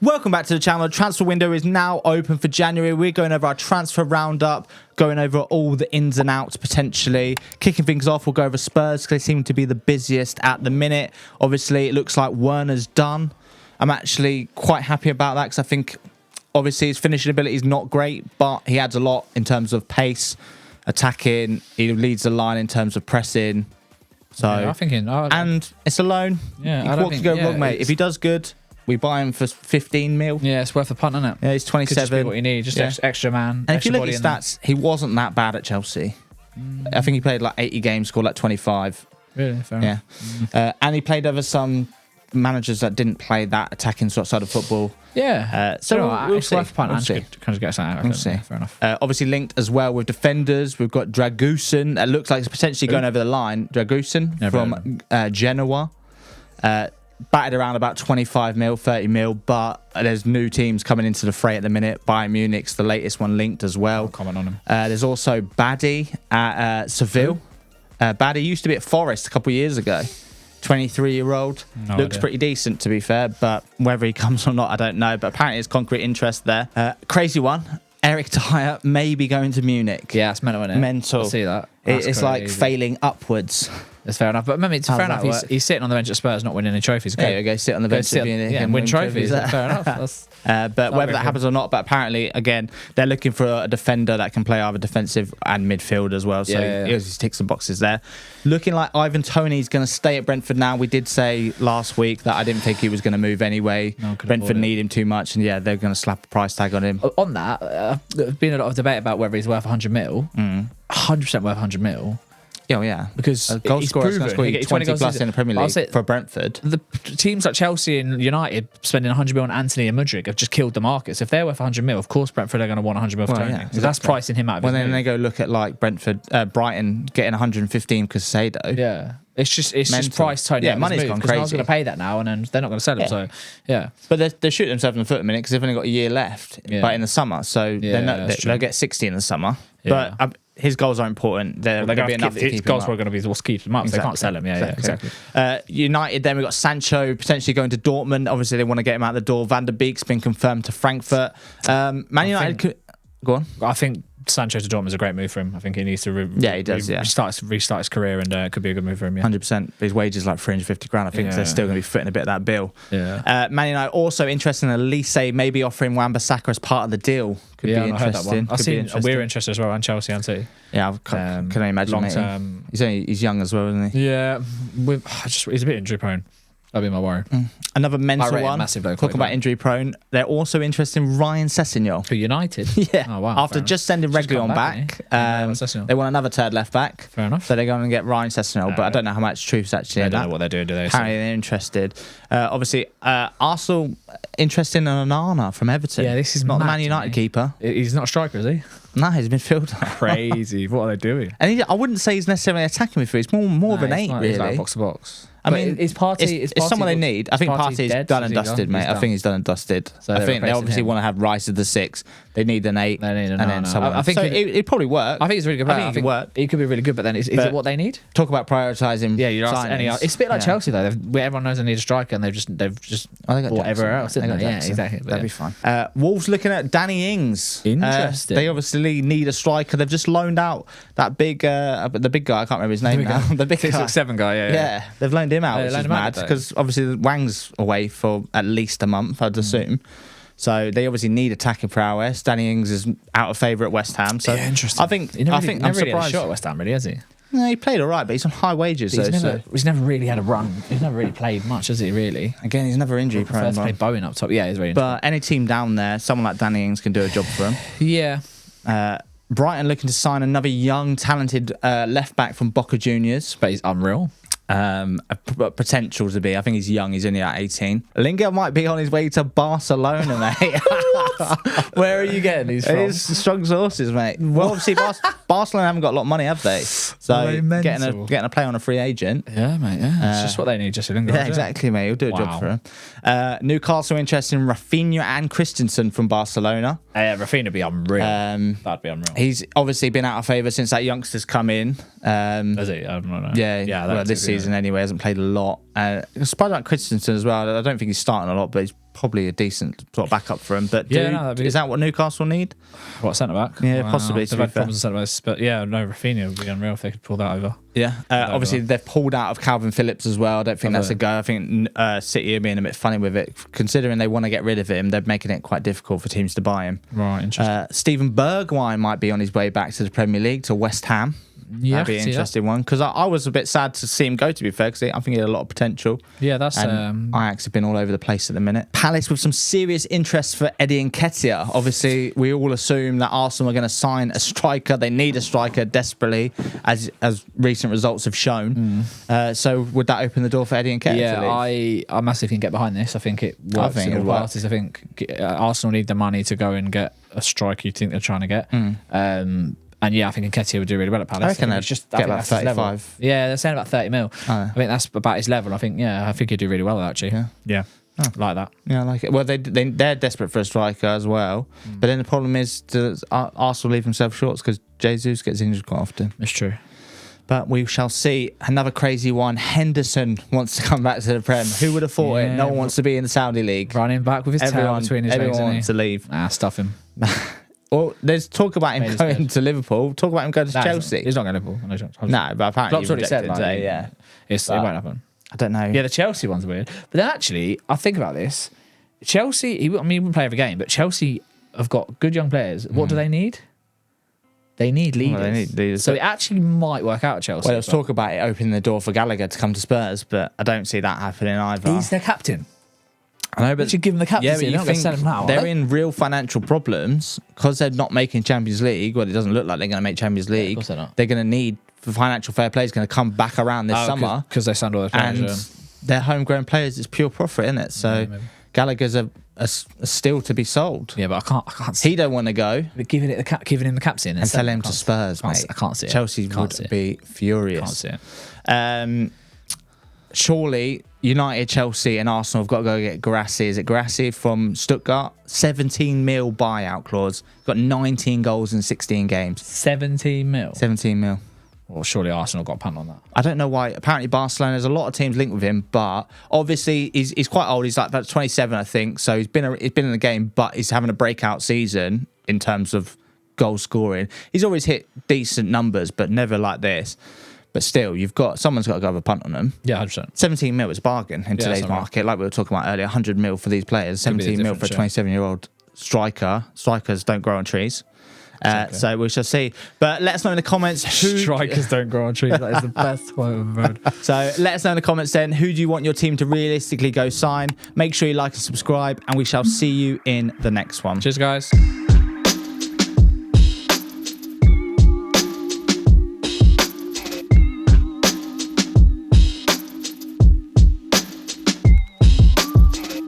Welcome back to the channel. The transfer window is now open for January. We're going over our transfer roundup, going over all the ins and outs potentially. Kicking things off, we'll go over Spurs because they seem to be the busiest at the minute. Obviously, it looks like Werner's done. I'm actually quite happy about that because I think, obviously, his finishing ability is not great, but he adds a lot in terms of pace, attacking. He leads the line in terms of pressing. So, yeah, I'm thinking, and it's a loan. Yeah, I don't think, go wrong, mate. If he does good, we buy him for 15 mil. Yeah, it's worth a punt, isn't it? Yeah, he's 27. Could just be what you need, just extra man. And if you look at his stats, he wasn't that bad at Chelsea. I think he played like 80 games, scored like 25. Really? Fair enough. Yeah. And he played over some managers that didn't play that attacking side of football. Yeah. So it's worth a punt. We'll see. Kind of get something out of it. We'll see. Fair enough. Obviously linked as well with defenders. We've got Dragusin. It looks like it's potentially going over the line. Dragusin from Genoa. Batted around about 25 mil, 30 mil, but there's new teams coming into the fray at the minute. Bayern Munich's the latest one linked as well. I'll comment on him. There's also Baddy at Seville. Baddy used to be at Forest a couple of years ago. 23-year-old. Looks pretty decent, to be fair, but whether he comes or not, I don't know. But apparently there's concrete interest there. Crazy one. Eric Dyer may be going to Munich. Yeah, it's mental, isn't it? Mental. I see that. It's like failing upwards. That's fair enough. But remember, it's fair enough. He's sitting on the bench at Spurs, not winning any trophies. Okay? There you go, sit on the bench at Munich and win trophies. Fair enough. But whether that happens or not, but apparently, again, they're looking for a defender that can play either defensive and midfield as well. So he ticks the boxes there. Looking like Ivan Toney's going to stay at Brentford now. We did say last week that I didn't think he was going to move anyway. Brentford need him too much, and they're going to slap a price tag on him. On that, there's been a lot of debate about whether he's worth 100 mil. 100% worth 100 mil. Oh, yeah. Because a goal scorer is going to score you 20 plus in the Premier League for Brentford. The teams like Chelsea and United spending 100 mil on Anthony and Mudryk have just killed the market. So if they're worth 100 mil, of course Brentford are going to want 100 mil for Tony. So that's pricing him out of his then they go look at like Brighton getting 115 because Casado. Yeah. It's just price Tony. Yeah, money's gone crazy. No one's going to pay that now, and then they're not going to sell him. So, yeah. But they're shooting themselves in the foot a minute because they've only got a year left, but in the summer. So they'll get 60 in the summer. Yeah. But his goals are important. They're going to be enough to keep him up. His goals are going to be what's keeping him up. Exactly. They can't sell him. Yeah, exactly. United, then we've got Sancho potentially going to Dortmund. Obviously, they want to get him out the door. Van der Beek's been confirmed to Frankfurt. Man United... Go on. I think Sancho to Dortmund is a great move for him. I think he needs to restart his career, and it could be a good move for him. 100%. His wages like 350 grand. I think they're still going to be footing a bit of that bill. Yeah. Man United also interested in Elise, maybe offering Wan-Bissaka as part of the deal. Could be interesting. I've seen we're interested as well, and Chelsea and City. Yeah, can I imagine? Long term. He's young as well, isn't he? Yeah, he's a bit injury prone. That'd be my worry. Another mental one. Talking about injury prone, they're also interested in Ryan Sessegnon. For United? Yeah. Oh, wow. After just sending Reguilon back, they want another third left back. Fair enough. So they're going to get Ryan Sessegnon, but I don't know how much truth's actually in that. I don't know what they're doing, do they? Apparently they're interested. Obviously, Arsenal interested in Onana from Everton. Yeah, this is not mad, the Man United keeper. He's not a striker, is he? No, he's midfielder. Crazy. What are they doing? And I wouldn't say he's necessarily attacking midfield. He's more of an 8, really. He's like box to box. I mean, it's someone they need. I think Partey's done and dusted, mate. I think he's done and dusted. So I think they obviously want to have Rice as the 6. They need an 8. They need and then someone. I think it'd probably work. I think it's a really good player. I think it could work. He could be really good, but then is it what they need? Talk about prioritising. Yeah, you're asking. It's a bit like Chelsea though. Where everyone knows they need a striker, and they've just bought everywhere else. Yeah, exactly. That'd be fine. Wolves looking at Danny Ings. Interesting. They obviously need a striker. They've just loaned out that the big guy. I can't remember his name now. The big 6'7" guy. Yeah. They've loaned him out, which is mad because obviously Wang's away for at least a month, I'd assume. So they obviously need attacking prowess. Danny Ings is out of favour at West Ham. So interesting. I think I'm surprised. Really had a shot at West Ham, really, has he? No, he played all right, but he's on high wages. He's never really had a run. He's never really played much, has he? Really? Again, he's never injury prone. First play Bowen up top. Yeah, he's very. But any team down there, someone like Danny Ings can do a job for him. Yeah. Brighton looking to sign another young, talented left back from Boca Juniors. But he's unreal. Potential to be. I think he's young. He's only at 18. Lingard might be on his way to Barcelona, mate. Where are you getting these from? It's strong sources, mate. Well, obviously, Barcelona haven't got a lot of money, have they? So getting a play on a free agent. Yeah, mate. Yeah, it's just what they need. Just Lingard. Yeah, exactly, mate. He'll do a job for him. Newcastle interested in Rafinha and Christensen from Barcelona. Yeah, Rafinha would be unreal. That'd be unreal. He's obviously been out of favour since that youngster's come in. Has he? I don't know. Yeah. Well, this season. season anyway. Hasn't played a lot. Surprised about Christensen as well. I don't think he's starting a lot, but he's probably a decent sort of backup for him. But is that what Newcastle need? What, centre back? Yeah, possibly. They've had problems with centre backs, but yeah, no, Rafinha would be unreal if they could pull that over. Yeah, obviously they've pulled out of Calvin Phillips as well. I don't think that's a go. I think City are being a bit funny with it, considering they want to get rid of him. They're making it quite difficult for teams to buy him. Right, interesting. Stephen Bergwijn might be on his way back to the Premier League, to West Ham. Yeah, that'd be an interesting one, because I was a bit sad to see him go, to be fair, because I think he had a lot of potential. Yeah, that's Ajax have been all over the place at the minute. Palace with some serious interest for Eddie Nketiah. Obviously, we all assume that Arsenal are going to sign a striker. They need a striker desperately, as recent results have shown. So would that open the door for Eddie Nketiah? Yeah, I massively can get behind this. I think it works in all parties. I think Arsenal need the money to go and get a striker you think they're trying to get. And yeah, I think Nketiah would do really well at Palace. I reckon they'd get about 35. Yeah, they're saying about 30 mil. I think that's about his level. I think he'd do really well actually. Yeah. Like that. Yeah, I like it. Well, they're desperate for a striker as well. But then the problem is, does Arsenal leave themselves short because Jesus gets injured quite often. It's true. But we shall see. Another crazy one. Henderson wants to come back to the Prem. Who would have thought it? No one wants to be in the Saudi League. Running back with his tail between his legs. Everyone wants to leave. Stuff him. Well, there's talk about him going to Liverpool. Talk about him going to Chelsea. He's not going to Liverpool. No, but apparently Klopp's already said today. It won't happen. I don't know. Yeah, the Chelsea one's weird. But then actually, I think about this. Chelsea, he wouldn't play every game, but Chelsea have got good young players. What do they need? They need leaders. Well, they need leaders. So it actually might work out at Chelsea. Well, let's talk about it opening the door for Gallagher to come to Spurs, but I don't see that happening either. He's their captain. I know, but you should give him the captaincy. Yeah, but you think they're in real financial problems because they're not making Champions League. Well, it doesn't look like they're going to make Champions League. Of course they're not. They're going to need financial fair play is going to come back around this summer because they signed all their players. And their homegrown players. It's pure profit, isn't it? So Gallagher's a still to be sold. Yeah, but I can't. He don't want to go. Giving him the captain and sell him to Spurs, mate. I can't see it. Chelsea would be furious. Can't see it. Surely United, Chelsea and Arsenal have got to go get Guirassy. Is it Guirassy from Stuttgart? 17 mil buyout clause. Got 19 goals in 16 games. 17 mil? 17 mil. Well, surely Arsenal got a punt on that. I don't know why. Apparently Barcelona, there's a lot of teams linked with him, but obviously he's quite old. He's like about 27, I think. So he's been in the game, but he's having a breakout season in terms of goal scoring. He's always hit decent numbers, but never like this. But still, someone's got to go have a punt on them. Yeah, 100%. 17 mil is a bargain in today's market. Like we were talking about earlier, 100 mil for these players, 17 mil for a 27-year-old striker. Strikers don't grow on trees. So we shall see. But let us know in the comments who... Strikers don't grow on trees. That is the best quote I've ever heard. So let us know in the comments then, who do you want your team to realistically go sign? Make sure you like and subscribe, and we shall see you in the next one. Cheers, guys.